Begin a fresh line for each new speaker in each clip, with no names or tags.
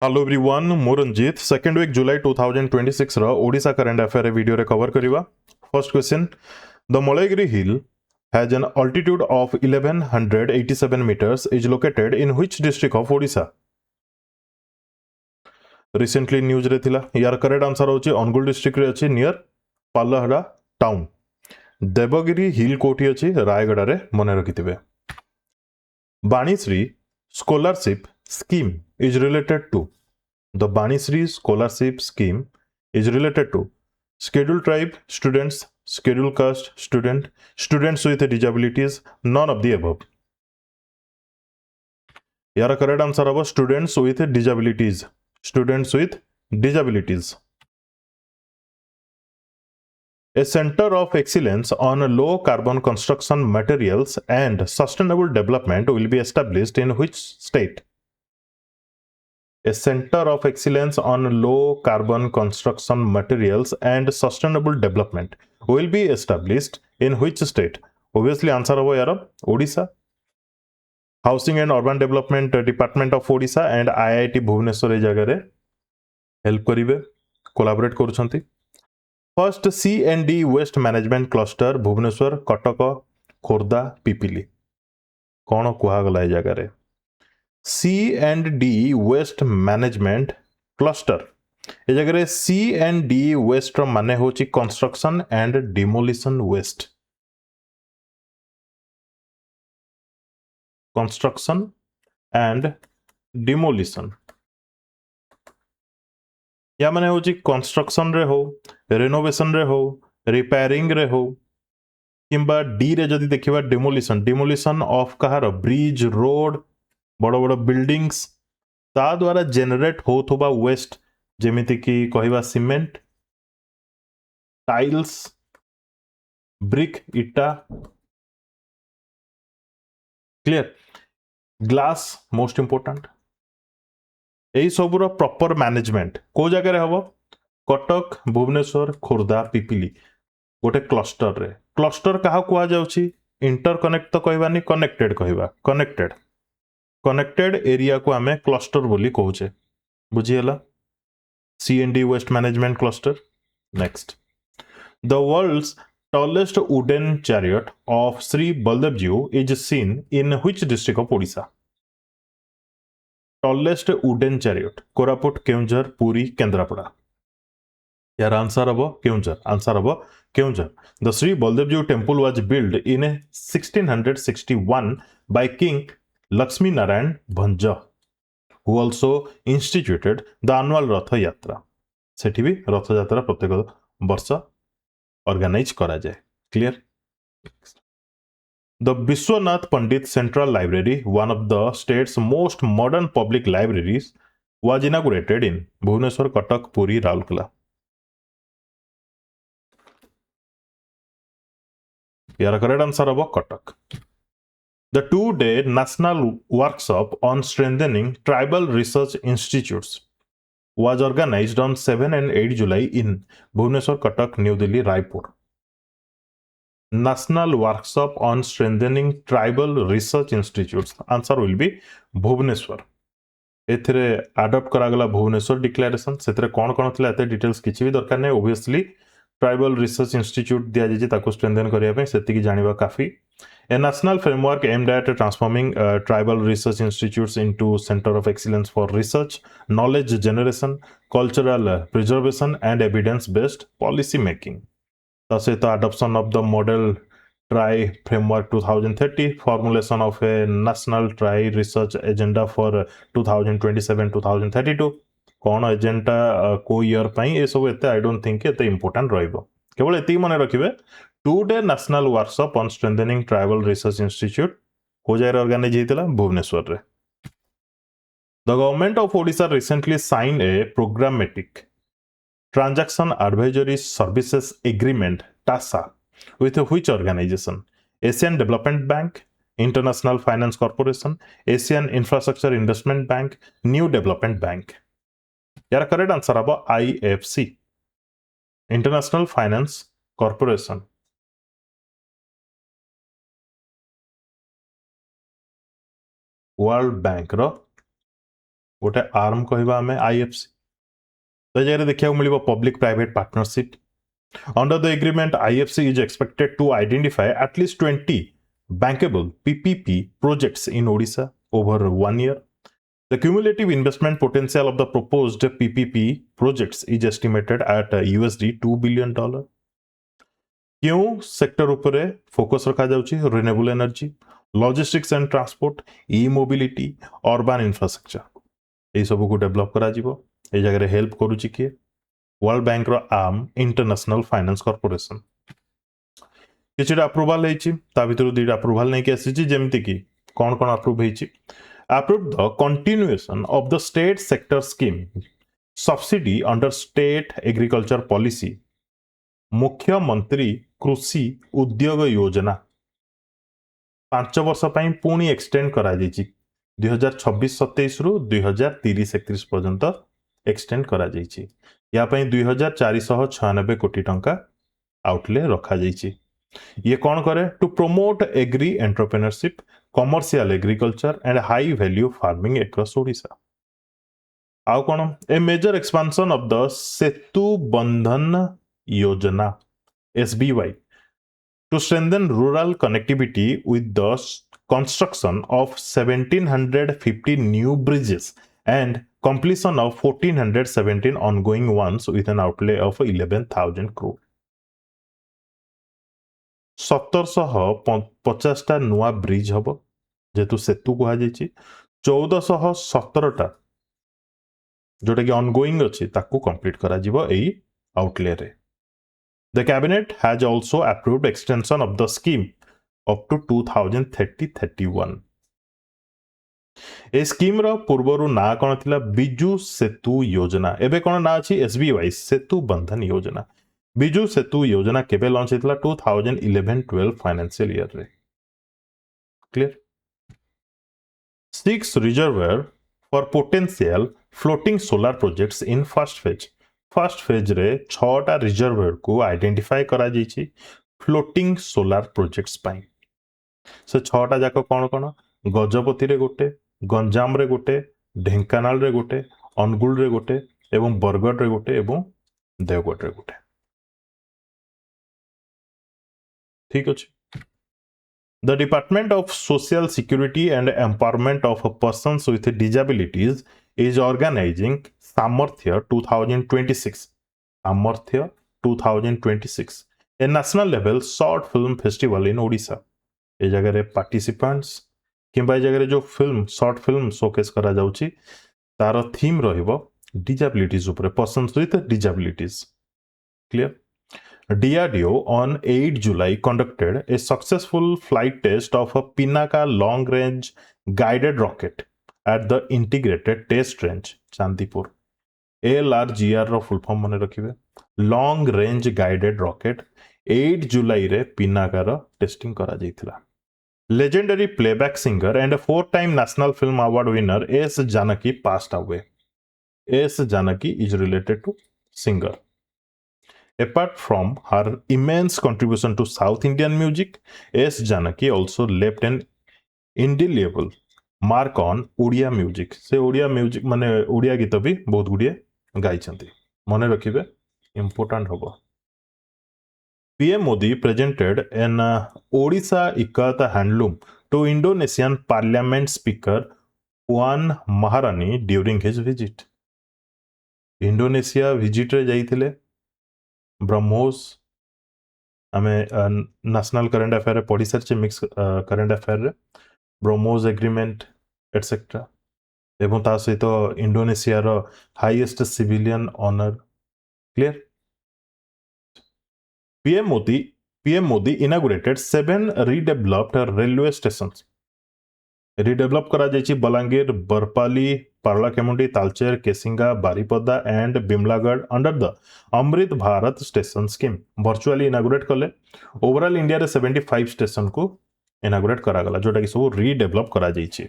Hello everyone, मु Ranjit second week जुलाई 2026 रो Odisha current affair video रे कवर करिवा। First question, the Malayagiri hill has an altitude of 1187 meters is located in which district of Odisha? Recently news रे थिला। यार correct answer होची Angul district रे अछि नियर पालहड़ा टाउन। देवगिरी हिल कोठी अछि रायगढ़ रे, मने रखिथिबे। बाणीश्री scholarship scheme is related to the Banishri scholarship scheme is related to scheduled tribe students, scheduled caste student, students with disabilities, none of the above. यार करेक्ट आंसर अब students with disabilities, students with disabilities. A center of excellence on low carbon construction materials and sustainable development will be established in which state? A center of excellence on low carbon construction materials and sustainable development will be established in which state? Obviously answer hobo yar Odisha. Housing and Urban Development Department of Odisha and IIT Bhubaneswar ए जगह रे help करिवे, collaborate करूछंती। First C&D waste management cluster Bhubaneswar, Cuttack, Khordha, Pipili कौन कुहागला ए जगह रे? C&D waste management cluster ए जगह C&D वेस्ट माने होची construction and demolition waste. Construction and demolition या माने होची कंस्ट्रक्शन रे हो, रेनोवेशन रे हो, रिपेयरिंग रे हो, किंबा डी रे जदि देखिबा demolition, demolition of Kahar bridge, road, बड़ बड़ बिल्डिंग्स ता द्वारा जेनरेट होथुबा वेस्ट, जेमिति कि कहिबा सीमेंट, टाइल्स, ब्रिक, इटा, क्लियर, ग्लास मोस्ट इंपोर्टेंट। एई सबुर प्रॉपर मैनेजमेंट को जगह रे हबो? कटक, भुवनेश्वर, खोर्धा, पिपिली गोटे क्लस्टर रे। क्लस्टर कहा कुआ जाउची? इंटरकनेक्ट तो कहबानी, कनेक्टेड कहबा। कनेक्टेड कनेक्टेड एरिया को आमे क्लस्टर बोली कहूचे, बुझियला? C&D waste management cluster. Next, the world's tallest wooden chariot of Sri Baldev is seen in which district of Odisha? Tallest wooden chariot, Koraput, Keonjhar, Puri, Kendrapara. यार आंसर अब केउंझर, आंसर अब Keonjhar. The Sri Baldev temple was built in 1661 by King Lakshmi Narayan Bhanja, who also instituted the annual Ratha Yatra. सेठी भी रथ यात्रा प्रत्येक वर्ष organise करा जाए। Clear? The Vishwanath Pandit Central Library, one of the state's most modern public libraries, was inaugurated in Bhubaneswar, Katak, Puri, Raulkela. यार correct answer अब Cuttack. The two-day national workshop on strengthening tribal research institutes was organized on 7 and 8 July in Bhubaneswar, Katak, New Delhi, Raipur. National workshop on strengthening tribal research institutes, answer will be Bhubaneswar. एथिरे adopt करागला Bhubaneswar declaration, सेतरे कोन कोन थिला एते details किछि भी दरकार नै। ओबियसली ट्राइबल रिसर्च इंस्टीट्यूट दिया जाय ताको स्ट्रेंथन करिया पे सेति की जानिबा काफी। A national framework aimed at transforming tribal research institutes into center of excellence for research, knowledge generation, cultural preservation and evidence-based policy making. Thus, the adoption of the model TRI framework 2030, formulation of a national TRI research agenda for 2027-2032 कौन agenda को year पई ए सब एते I don't think एते important रहइबो। केवल एति मने रखिबे, today national workshop on strengthening tribal research institute को जाय ऑर्गेनाइज हेतिला भुवनेश्वर रे। The government of Odisha recently sign a programmatic transaction advisory services agreement टासा with which organization? Asian Development Bank, International Finance Corporation, Asian Infrastructure Investment Bank, New Development Bank. यार correct answer अब IFC, International Finance Corporation. World bank रो गोटे arm कहवा आम IFC तो जगह देखा मिल public private partnership under the agreement IFC is expected to identify at least 20 bankable PPP projects in Odisha over 1 year. The cumulative investment potential of the proposed PPP projects is estimated at USD $2 billion. क्यों sector उपरे focus रखा जाउची renewable energy logistics and transport e mobility urban infrastructure ए सब को develop करा जिवो ए जगह हेल्प करूची किए वर्ल्ड बैंक रो आर्म इंटरनेशनल फाइनेंस कॉर्पोरेशन किसी अप्रूवाल भितर दुईटा अप्रूवाल नहीं आसी जमती कि कौन कौन approve approve the continuation of the state sector scheme subsidy under state agriculture policy मुख्यमंत्री कृषि उद्योग योजना 5 वर्ष पुणी एक्सटेंड करा 2026-27 रु 2030-31 पर्यंत एक्सटेंड करा या 2496 कोटी टंका आउटले रखा ये कौन करे to promote agri entrepreneurship commercial agriculture and high value farming across Odisha आउ कौन a major expansion of the Setu Bandhan Yojana SBY to strengthen rural connectivity with the construction of 1750 new bridges and completion of 1417 ongoing ones with an outlay of 11,000 crore 1750 नुआ bridge हम जेतु सेतु कह 1417 जोटा कि ongoing अच्छी ताकू complete करा जिवो एई आउटले रे The cabinet has also approved extension of the scheme up to 2030-31 ए स्कीम रो पूर्वरु ना कोन थिला बिजू सेतु योजना एबे कोन ना अछि SBY सेतु बंधन योजना बिजू सेतु योजना केबे लॉन्च हेतला 2011-12 फाइनेंशियल ईयर रे clear 6 reservoir for potential floating solar projects in first phase रे 6टा रिजर्वायर को आइडेंटिफाई करा जाइछि फ्लोटिंग सोलर प्रोजेक्ट्स पाई से 6टा जाक कोन कोन गजपति रे गोटे गंजाम रे गोटे ढेंकानाल रे गोटे अनुगुल रे गोटे एवं बरगढ़ रे गोटे एवं देवगढ़ रे गोटे ठीक अछि The Department of Social Security and Empowerment of Persons with Disabilities is organizing Samarthya 2026 Samarthya 2026 a national level short film festival in Odisha ए जगह रे पार्टिसिपेंट्स किंबा जगह रे जो फिल्म शॉर्ट फिल्म शोकेस करा जाउची तार थीम रहिबो डिसेबिलिटीज ऊपर persons with disabilities clear DRDO on 8 July conducted a successful flight test of a Pinaka long range guided rocket at the integrated test range Chandipur LRGR row full form मने रखिबे long range guided rocket 8 जुलाई रे पिनाका रो testing करा जाइथिला legendary playback singer and a 4-time national film award winner S Janaki passed away S Janaki is related to singer apart from her immense contribution to South Indian music S Janaki also left an indelible mark on Odia music से Odia music माने Odia गीत भी बहुत गुड़िए गाई छंती मने रखिबे important होबो PM Modi presented an Odisha Ikata handloom to Indonesian Parliament Speaker Puan Maharani during his visit Indonesia visit रे जाइथिले ब्रह्मोस आमे नेशनल करंट अफेयर पढ़ी सारी मिक्स करंट अफेयर रे ब्रह्मोस एग्रीमेंट एटसेट्रा एवं ता सहित इंडोनेशिया रो highest civilian honour clear PM Modi inaugurated 7 redeveloped railway stations redevelop करा जायछि Balangir Barpali Paralakhemundi Talcher Kesinga Baripada and Bimlagarh under the Amrit Bharat station scheme virtually inaugurate कले ओवरऑल इंडिया रे 75 स्टेशन को इनागुरेट करा गला जोटा कि सब रीडेवलप करा जायछि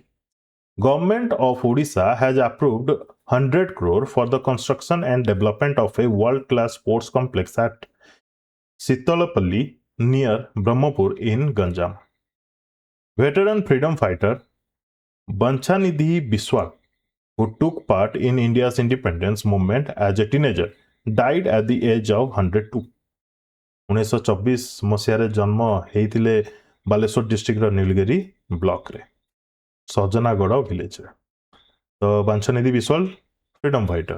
government of Odisha has approved 100 crore for the construction and development of a world class sports complex at Sitalpalli near Brahmapur in Ganjam veteran freedom fighter Banchhanidhi Biswal who took part in India's independence movement as a teenager, died at the age of 102. 1924 ମସିହାରେ ଜନ୍ମ ହେଇଥିଲେ ବାଲେଶ୍ୱର ଡିଷ୍ଟ୍ରିକ୍ଟର ନୀଳଗିରି ବ୍ଲକରେ ସଜନାଗଡ଼ ଭିଲେଜରେ। ତ ବାଞ୍ଛନିଧି Biswal freedom fighter.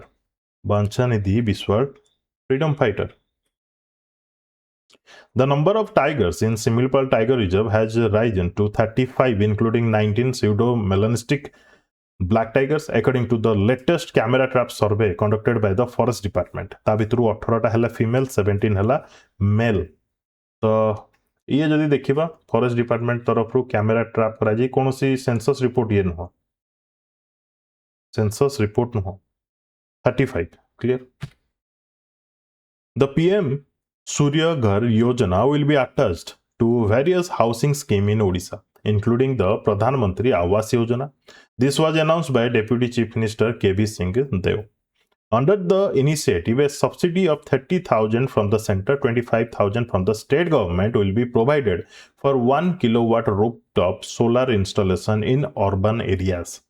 Banchanidhi Biswal, freedom fighter. The number of tigers in Similipal Tiger Reserve has risen to 35, including 19 pseudo-melanistic black tigers, according to the latest camera trap survey conducted by the Forest Department. ता भितरु 18टा हैला female, 17 हैला male. तो ये जदि देखिबा forest department तरफ रु camera trap करा जी कोनोसी सेंसस रिपोर्ट ये नुह, सेंसस रिपोर्ट नुह 35 clear. The PM Surya Ghar Yojana will be attached to various housing schemes in Odisha, including the Pradhan Mantri Awas Yojana. This was announced by Deputy Chief Minister KV Singh Dev. Under the initiative, a subsidy of 30,000 from the center, 25,000 from the state government will be provided for 1 kilowatt rooftop solar installation in urban areas.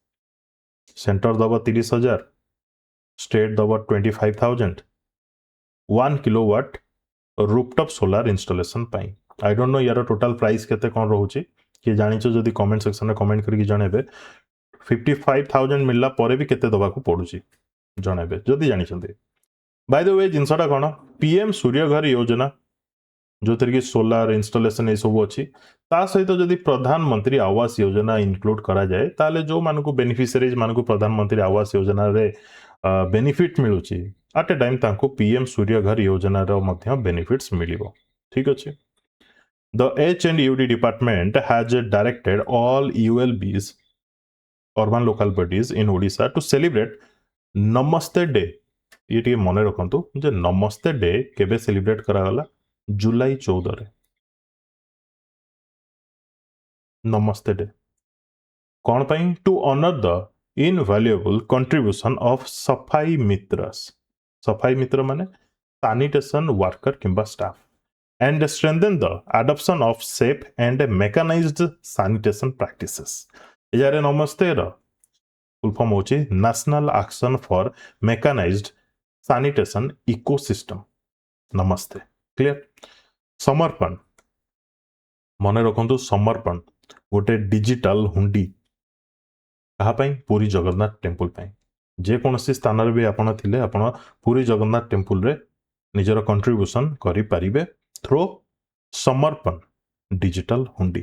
Center daba 30,000, state daba 25,000, 1 kilowatt rooftop solar installation pi. I don't know यार total price केते कौन रहूची कि जानिचो जदि comment section में comment करके जणेबे 55,000 मिलला परे भी केते दबा को पडुची जणेबे जदि जानिचंती. By the way जिनसटा cone PM सूर्य घर योजना जो तरीके सोलार इंस्टॉलेशन ए सब अछि ता सहित जदि प्रधानमंत्री आवास योजना इंक्लूड करा जाए ताले जो मानको बेनिफिशियरीज मानको प्रधानमंत्री आवास योजना रे बेनिफिट मिलुची at a time तांको PM सूर्य घर योजना रो मध्य बेनिफिट्स मिलिबो. ठीक अछि. The H&UD department has directed all ULBs, urban local bodies in Odisha, to celebrate Namaste Day. ये टिके मने रखंतु जे नमस्ते डे केबे सेलिब्रेट करा गला जुलाई 14 रे. नमस्ते डे कोन पई to honour the invaluable contribution of सफाई मित्रस. सफाई मित्र माने sanitation worker किंबा staff, and strengthen the adoption of safe and mechanized sanitation practices. एजारे नमस्ते रा फुल फॉर्म होची national action for mechanised sanitation ecosystem. Namaste clear. Samarpan मने रखंतु समर्पण गोटे डिजिटल हुंडी कहा पाई पुरी जगन्नाथ टेम्पल पाई. जे कोनसी स्थान रे भी आपण थिले आपण पुरी जगन्नाथ टेम्पल रे निजर कंट्रीब्यूशन करि परिबे थ्रू समर्पण डिजिटल हुंडी.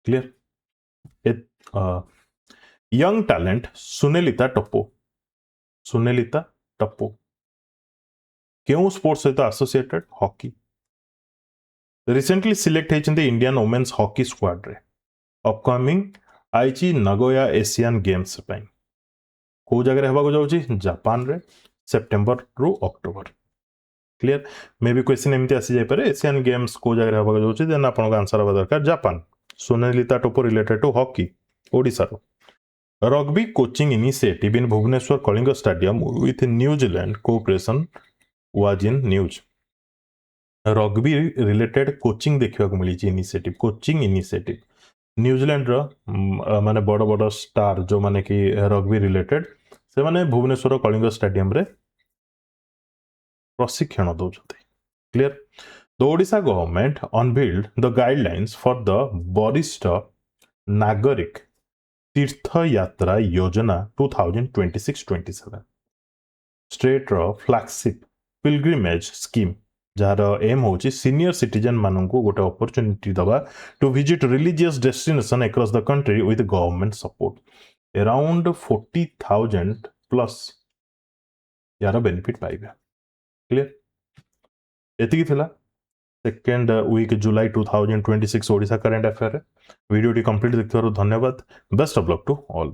क्लियर. यंग टैलेंट सुनेलिता टप्पो. सुनेलिता टप्पो केउ स्पोर्ट्स सहित एसोसिएटेड हॉकी. रिसेंटली सिलेक्ट हेचंदी इंडियन वुमेन्स हॉकी स्क्वाड रे upcoming Aichi Nagoya Asian Games पाई. को जगह रहबा को जाउची जापान रे सितंबर रु अक्टोबर. क्लियर. मे बी क्वेश्चन एमती आसी जाय पारे एशियन गेम्स को जगह रहबा को जाउची देन आपन को आंसर हबा दरकार जापान. सोनेलिता टोपो रिलेटेड टू हॉकी ओडिसा रो. Rugby coaching initiative in Bhubaneswar Kalinga stadium with New Zealand cooperation was in news. Rugby related coaching देखिबा को मिली ची इनिशिएटिव कोचिंग इनिशिएटिव न्यूजीलैंड रो माने बड़ बड़ स्टार जो माने कि रग्बी रिलेटेड से माने भुवनेश्वर कलिंग स्टेडियम रे प्रशिक्षण दौचते. Clear. The Odisha government unveiled the guidelines for the Varishtha Nagarik Tirtha Yatra Yojana 2026-27 state रो फ्लैगशिप पिलग्रिमेज स्कीम जार एम होची सीनियर सिटीजन माननकु गोटे अपॉर्चुनिटी दबा to visit religious destination across the country with government support. Around 40,000 plus यार बेनिफिट पाइबे. क्लियर. एतिकी थिला सेकेंड वीक जुलाई 2026 ओडिशा करंट अफेयर. वीडियो टी कंप्लीट देखिथारो धन्यवाद. Best of luck to all.